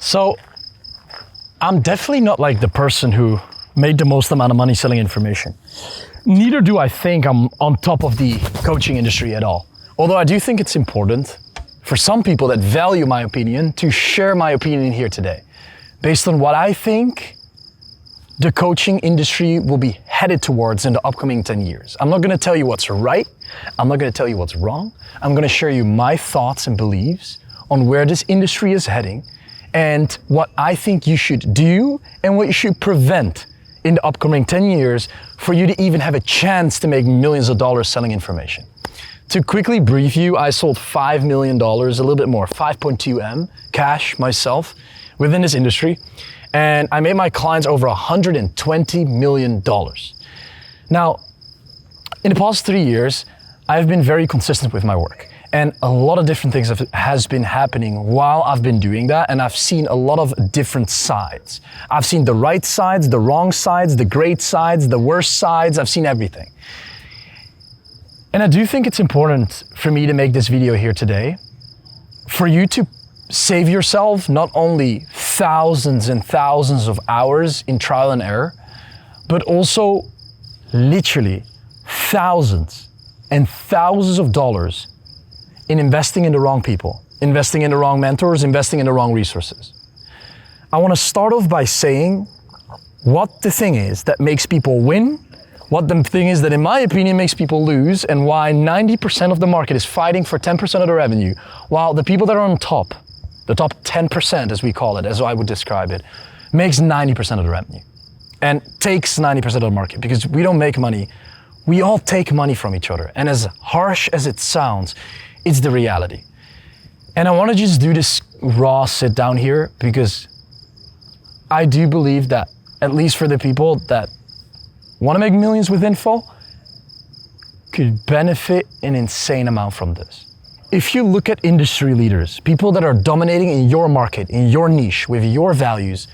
So I'm definitely not like the person who made the most amount of money selling information. Neither do I think I'm on top of the coaching industry at all. Although I do think it's important for some people that value my opinion to share my opinion here today, based on what I think the coaching industry will be headed towards in the upcoming 10 years. I'm not gonna tell you what's right. I'm not gonna tell you what's wrong. I'm gonna share you my thoughts and beliefs on where this industry is heading and what I think you should do and what you should prevent in the upcoming 10 years for you to even have a chance to make millions of dollars selling information. To quickly brief you, I sold $5 million, a little bit more, 5.2 M cash myself within this industry. And I made my clients over $120 million. Now, in the past 3 years, I've been very consistent with my work. And a lot of different things has been happening while I've been doing that, and I've seen a lot of different sides. I've seen the right sides, the wrong sides, the great sides, the worst sides, I've seen everything. And I do think it's important for me to make this video here today, for you to save yourself not only thousands and thousands of hours in trial and error, but also literally thousands and thousands of dollars in investing in the wrong people, investing in the wrong mentors, investing in the wrong resources. I want to start off by saying what the thing is that makes people win, what the thing is that in my opinion makes people lose, and why 90% of the market is fighting for 10% of the revenue, while the people that are on top, the top 10% as we call it, as I would describe it, makes 90% of the revenue and takes 90% of the market, because we don't make money, we all take money from each other. And as harsh as it sounds, it's the reality. And I want to just do this raw sit down here because I do believe that, at least for the people that want to make millions with info, could benefit an insane amount from this. If you look at industry leaders, people that are dominating in your market, in your niche, with your values,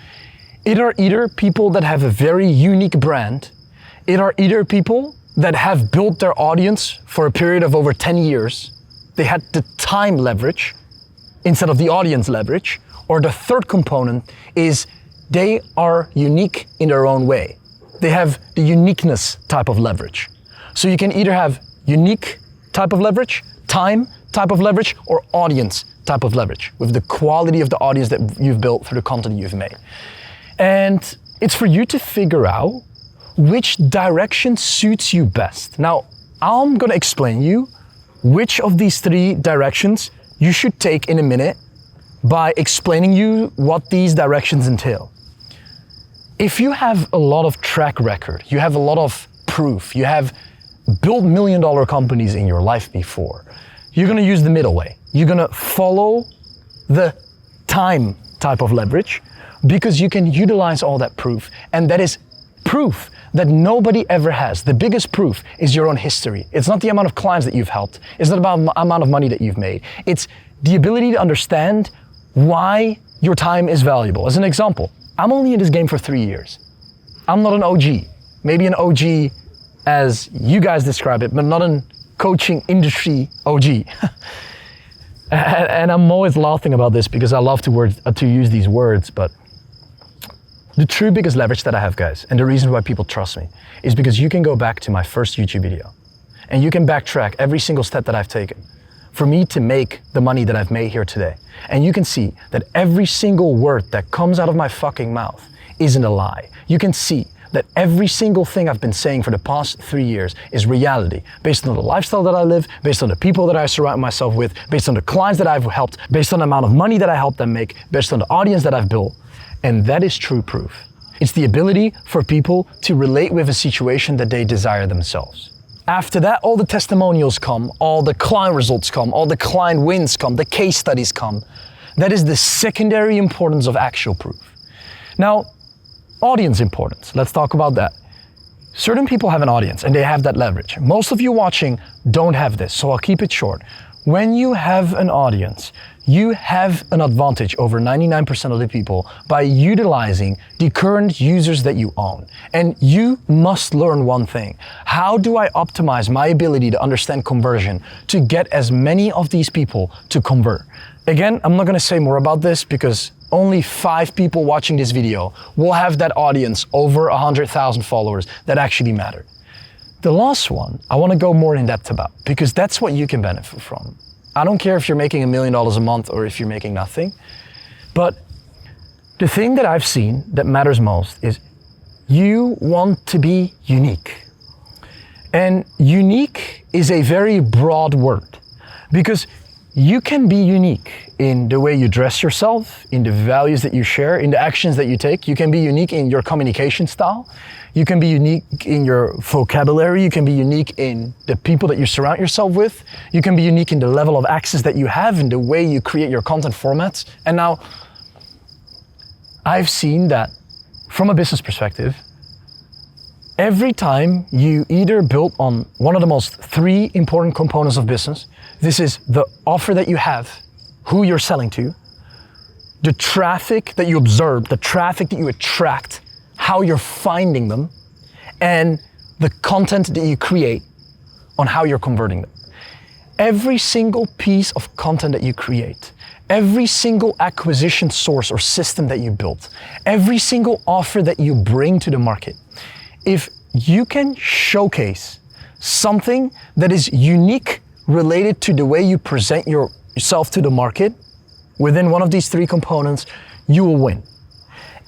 it are either people that have a very unique brand, it are either people that have built their audience for a period of over 10 years, they had the time leverage instead of the audience leverage, or the third component is they are unique in their own way. They have the uniqueness type of leverage. So you can either have unique type of leverage, time type of leverage, or audience type of leverage with the quality of the audience that you've built through the content you've made. And it's for you to figure out which direction suits you best. Now, I'm gonna explain you which of these three directions you should take in a minute by explaining you what these directions entail. If you have a lot of track record, you have a lot of proof, you have built $1 million companies in your life before, you're gonna use the middle way. You're gonna follow the time type of leverage because you can utilize all that proof, and that is proof that nobody ever has. The biggest proof is your own history. It's not the amount of clients that you've helped. It's not about the amount of money that you've made. It's the ability to understand why your time is valuable. As an example, I'm only in this game for 3 years. I'm not an OG. Maybe an OG as you guys describe it, but not an coaching industry OG. And I'm always laughing about this because I love to use these words, but the true biggest leverage that I have, guys, and the reason why people trust me, is because you can go back to my first YouTube video and you can backtrack every single step that I've taken for me to make the money that I've made here today. And you can see that every single word that comes out of my fucking mouth isn't a lie. You can see that every single thing I've been saying for the past 3 years is reality, based on the lifestyle that I live, based on the people that I surround myself with, based on the clients that I've helped, based on the amount of money that I helped them make, based on the audience that I've built. And that is true proof. It's the ability for people to relate with a situation that they desire themselves. After that, all the testimonials come, all the client results come, all the client wins come, the case studies come. That is the secondary importance of actual proof. Now, audience importance, let's talk about that. Certain people have an audience and they have that leverage. Most of you watching don't have this, so I'll keep it short. When you have an audience, you have an advantage over 99% of the people by utilizing the current users that you own. And you must learn one thing. How do I optimize my ability to understand conversion to get as many of these people to convert? Again, I'm not gonna say more about this because only 5 people watching this video will have that audience over 100,000 followers that actually matter. The last one, I want to go more in depth about, because that's what you can benefit from. I don't care if you're making $1 million a month or if you're making nothing, but the thing that I've seen that matters most is you want to be unique. And unique is a very broad word, because you can be unique in the way you dress yourself, in the values that you share, in the actions that you take. You can be unique in your communication style. You can be unique in your vocabulary. You can be unique in the people that you surround yourself with. You can be unique in the level of access that you have, in the way you create your content formats. And now, I've seen that from a business perspective, every time you either build on one of the most 3 important components of business, this is the offer that you have, who you're selling to, the traffic that you observe, the traffic that you attract, how you're finding them, and the content that you create on how you're converting them. Every single piece of content that you create, every single acquisition source or system that you build, every single offer that you bring to the market, if you can showcase something that is unique related to the way you present yourself to the market within one of these 3 components, you will win.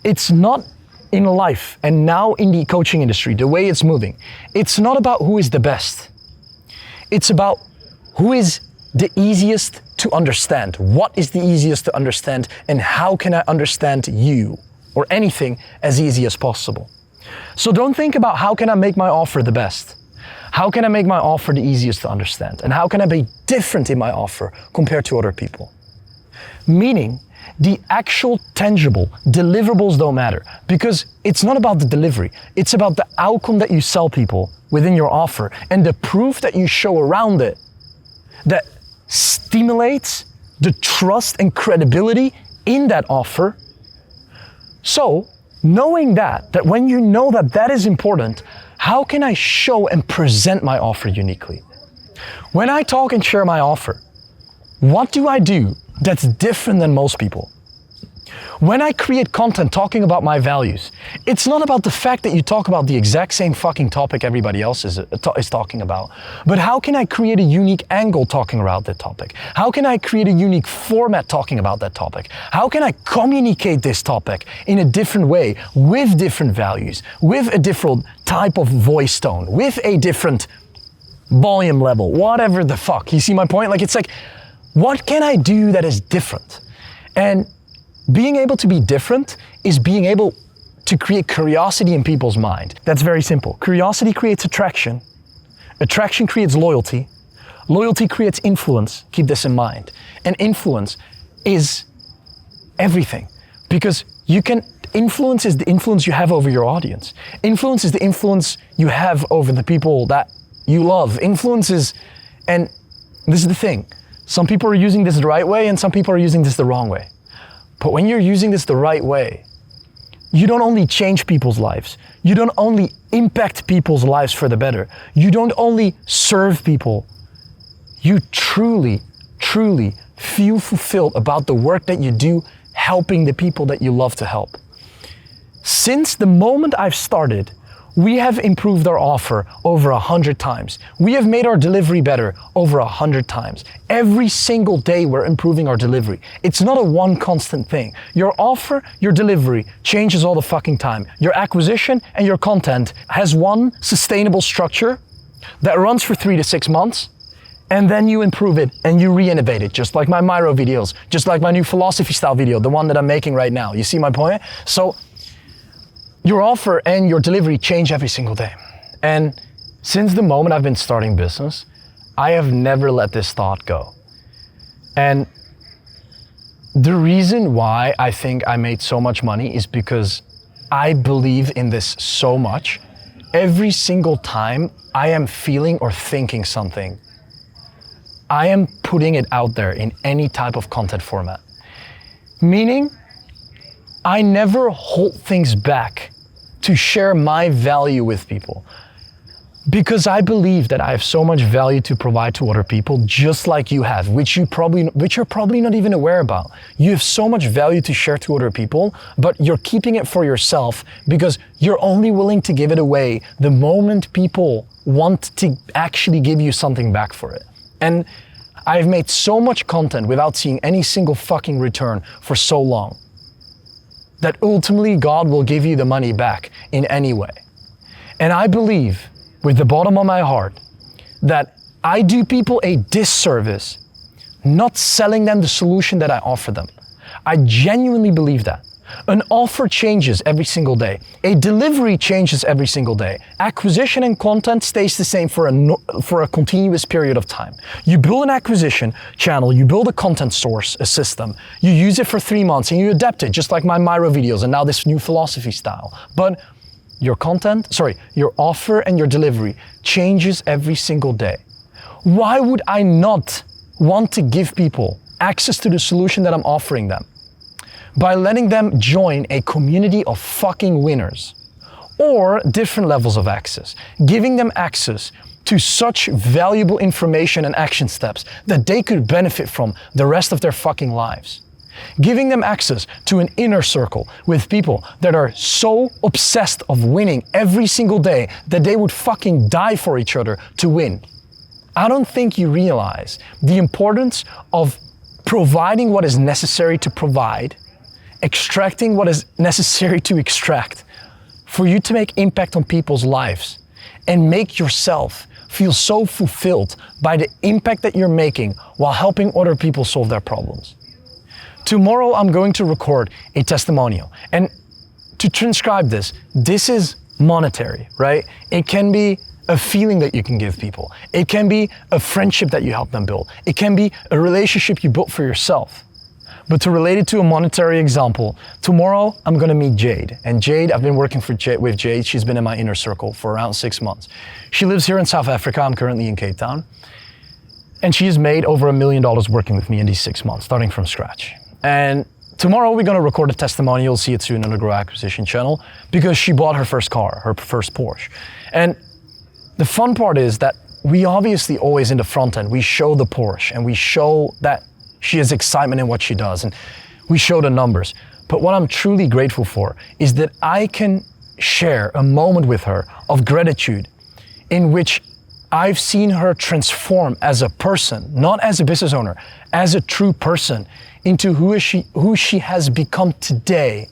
It's not in life, and now in the coaching industry, the way it's moving, it's not about who is the best. It's about who is the easiest to understand. What is the easiest to understand, and how can I understand you or anything as easy as possible? So don't think about how can I make my offer the best? How can I make my offer the easiest to understand? And how can I be different in my offer compared to other people? Meaning, the actual tangible deliverables don't matter, because it's not about the delivery. It's about the outcome that you sell people within your offer and the proof that you show around it that stimulates the trust and credibility in that offer. So, knowing that when you know that that is important, how can I show and present my offer uniquely? When I talk and share my offer, what do I do that's different than most people? When I create content talking about my values, it's not about the fact that you talk about the exact same fucking topic everybody else is talking about, but how can I create a unique angle talking about that topic? How can I create a unique format talking about that topic? How can I communicate this topic in a different way, with different values, with a different type of voice tone, with a different volume level, whatever the fuck? You see my point? Like, it's like, what can I do that is different? And being able to be different is being able to create curiosity in people's mind. That's very simple. Curiosity creates attraction. Attraction creates loyalty. Loyalty creates influence. Keep this in mind. And influence is everything, because influence is the influence you have over your audience. Influence is the influence you have over the people that you love. Influence is, and this is the thing, some people are using this the right way and some people are using this the wrong way. But when you're using this the right way, you don't only change people's lives, you don't only impact people's lives for the better, you don't only serve people, you truly, truly feel fulfilled about the work that you do, helping the people that you love to help. Since the moment I've started, we have improved our offer over 100 times. We have made our delivery better over 100 times. Every single day we're improving our delivery. It's not a one constant thing. Your offer, your delivery changes all the fucking time. Your acquisition and your content has one sustainable structure that runs for 3 to 6 months, and then you improve it and you re-innovate it, just like my Miro videos, just like my new philosophy style video, the one that I'm making right now. You see my point? So, your offer and your delivery change every single day. And since the moment I've been starting business, I have never let this thought go. And the reason why I think I made so much money is because I believe in this so much. Every single time I am feeling or thinking something, I am putting it out there in any type of content format. Meaning, I never hold things back to share my value with people. Because I believe that I have so much value to provide to other people, just like you have, which you're probably not even aware about. You have so much value to share to other people, but you're keeping it for yourself because you're only willing to give it away the moment people want to actually give you something back for it. And I've made so much content without seeing any single fucking return for so long that ultimately God will give you the money back in any way. And I believe with the bottom of my heart that I do people a disservice not selling them the solution that I offer them. I genuinely believe that. An offer changes every single day. A delivery changes every single day. Acquisition and content stays the same for a continuous period of time. You build an acquisition channel, you build a content source, a system, you use it for 3 months and you adapt it, just like my Miro videos and now this new philosophy style. But your offer and your delivery changes every single day. Why would I not want to give people access to the solution that I'm offering them? By letting them join a community of fucking winners, or different levels of access, giving them access to such valuable information and action steps that they could benefit from the rest of their fucking lives. Giving them access to an inner circle with people that are so obsessed of winning every single day that they would fucking die for each other to win. I don't think you realize the importance of providing what is necessary to provide, extracting what is necessary to extract, for you to make impact on people's lives and make yourself feel so fulfilled by the impact that you're making while helping other people solve their problems. Tomorrow I'm going to record a testimonial, and to transcribe this is monetary, right? It can be a feeling that you can give people. It can be a friendship that you help them build. It can be a relationship you built for yourself. But to relate it to a monetary example, tomorrow I'm gonna meet Jade. And Jade, I've been working with Jade. She's been in my inner circle for around 6 months. She lives here in South Africa. I'm currently in Cape Town. And she has made over $1 million working with me in these 6 months, starting from scratch. And tomorrow we're gonna record a testimonial. You'll see it soon on the Grow Acquisition channel, because she bought her first car, her first Porsche. And the fun part is that we obviously always in the front end, we show the Porsche and we show that she has excitement in what she does and we show the numbers. But what I'm truly grateful for is that I can share a moment with her of gratitude in which I've seen her transform as a person, not as a business owner, as a true person, into who she has become today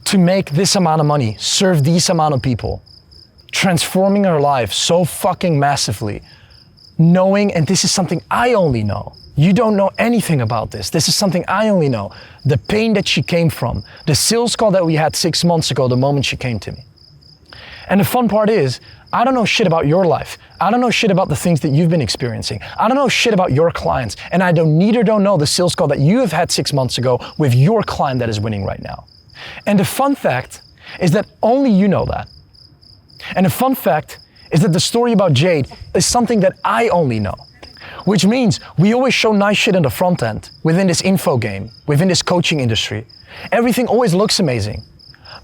to make this amount of money, serve these amount of people, transforming her life so fucking massively, knowing, and this is something I only know, you don't know anything about this. This is something I only know. The pain that she came from, the sales call that we had 6 months ago, the moment she came to me. And the fun part is, I don't know shit about your life. I don't know shit about the things that you've been experiencing. I don't know shit about your clients. And I don't know the sales call that you have had 6 months ago with your client that is winning right now. And the fun fact is that only you know that. And the fun fact is that the story about Jade is something that I only know. Which means we always show nice shit in the front end, within this info game, within this coaching industry. Everything always looks amazing.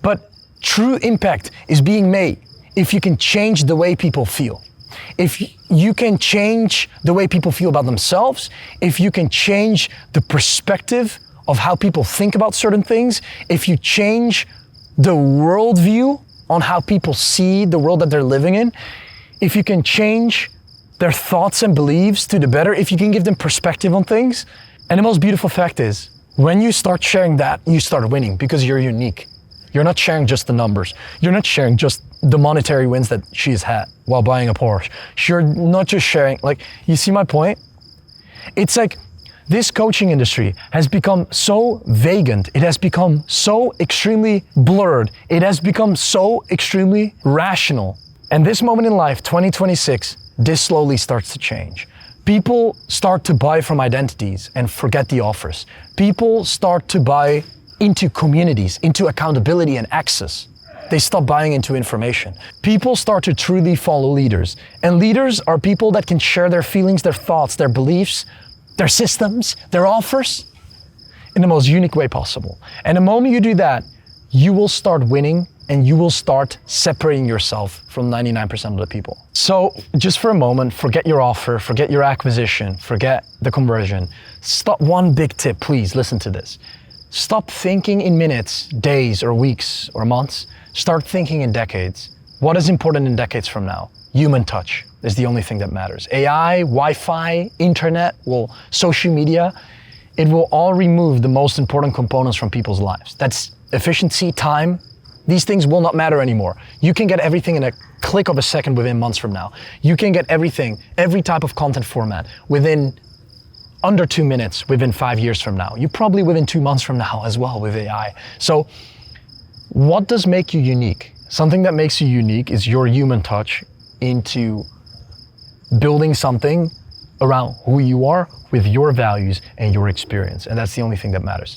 But true impact is being made if you can change the way people feel. If you can change the way people feel about themselves, if you can change the perspective of how people think about certain things, if you change the worldview on how people see the world that they're living in, if you can change their thoughts and beliefs to the better, if you can give them perspective on things. And the most beautiful fact is, when you start sharing that, you start winning because you're unique. You're not sharing just the numbers. You're not sharing just the monetary wins that she's had while buying a Porsche. You're not just sharing, you see my point? It's like this coaching industry has become so vacant. It has become so extremely blurred. It has become so extremely rational. And this moment in life, 2026, this slowly starts to change. People start to buy from identities and forget the offers. People start to buy into communities, into accountability and access. They stop buying into information. People start to truly follow leaders. And leaders are people that can share their feelings, their thoughts, their beliefs, their systems, their offers in the most unique way possible. And the moment you do that, you will start winning and you will start separating yourself from 99% of the people. So just for a moment, forget your offer, forget your acquisition, forget the conversion. Stop. One big tip, please listen to this. Stop thinking in minutes, days, or weeks, or months. Start thinking in decades. What is important in decades from now? Human touch is the only thing that matters. AI, Wi-Fi, internet, social media, it will all remove the most important components from people's lives. That's efficiency, time. These things will not matter anymore. You can get everything in a click of a second within months from now. You can get everything, every type of content format within under 2 minutes within 5 years from now. You probably within 2 months from now as well with AI. So what does make you unique? Something that makes you unique is your human touch into building something around who you are with your values and your experience. And that's the only thing that matters.